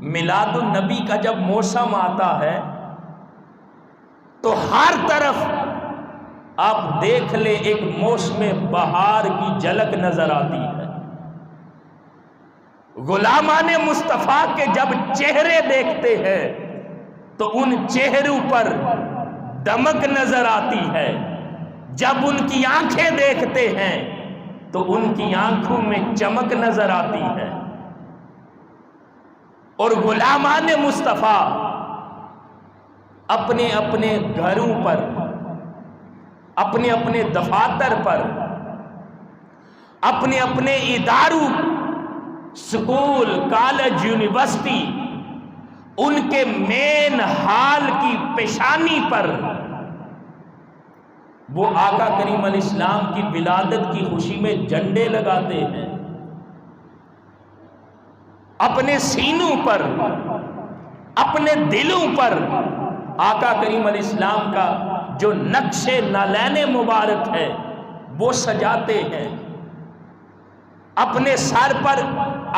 میلاد النبی کا جب موسم آتا ہے تو ہر طرف آپ دیکھ لیں ایک موسم بہار کی جھلک نظر آتی ہے۔ غلامان مصطفیٰ کے جب چہرے دیکھتے ہیں تو ان چہروں پر دمک نظر آتی ہے، جب ان کی آنکھیں دیکھتے ہیں تو ان کی آنکھوں میں چمک نظر آتی ہے۔ اور غلامان مصطفیٰ اپنے اپنے گھروں پر، اپنے اپنے دفاتر پر، اپنے اپنے اداروں، سکول، کالج، یونیورسٹی، ان کے مین ہال کی پیشانی پر وہ آقا کریم علیہ السلام کی ولادت کی خوشی میں جھنڈے لگاتے ہیں۔ اپنے سینوں پر، اپنے دلوں پر آقا کریم علیہ السلام کا جو نقش نالین مبارک ہے وہ سجاتے ہیں۔ اپنے سر پر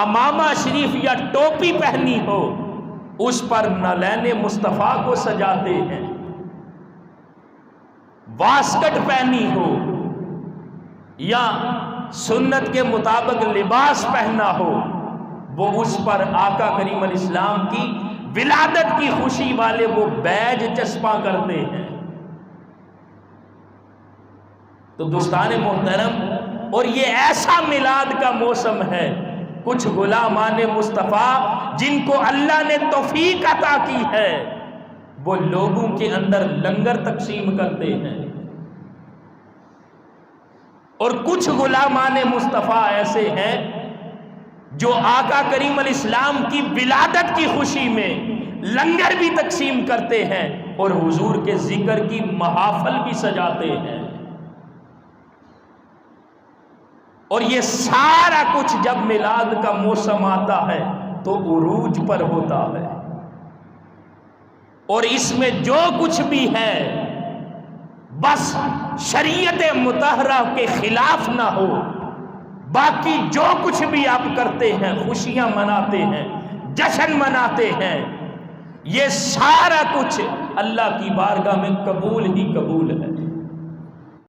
امامہ شریف یا ٹوپی پہنی ہو اس پر نالین مصطفیٰ کو سجاتے ہیں۔ واسکٹ پہنی ہو یا سنت کے مطابق لباس پہنا ہو وہ اس پر آقا کریم علیہ السلام کی ولادت کی خوشی والے وہ بیج چسپاں کرتے ہیں۔ تو دوستان محترم، اور یہ ایسا میلاد کا موسم ہے، کچھ غلامان مصطفیٰ جن کو اللہ نے توفیق عطا کی ہے وہ لوگوں کے اندر لنگر تقسیم کرتے ہیں، اور کچھ غلامان مصطفیٰ ایسے ہیں جو آقا کریم علیہ السلام کی ولادت کی خوشی میں لنگر بھی تقسیم کرتے ہیں اور حضور کے ذکر کی محافل بھی سجاتے ہیں۔ اور یہ سارا کچھ جب میلاد کا موسم آتا ہے تو عروج پر ہوتا ہے، اور اس میں جو کچھ بھی ہے بس شریعت مطہرہ کے خلاف نہ ہو، باقی جو کچھ بھی آپ کرتے ہیں، خوشیاں مناتے ہیں، جشن مناتے ہیں، یہ سارا کچھ اللہ کی بارگاہ میں قبول ہی قبول ہے۔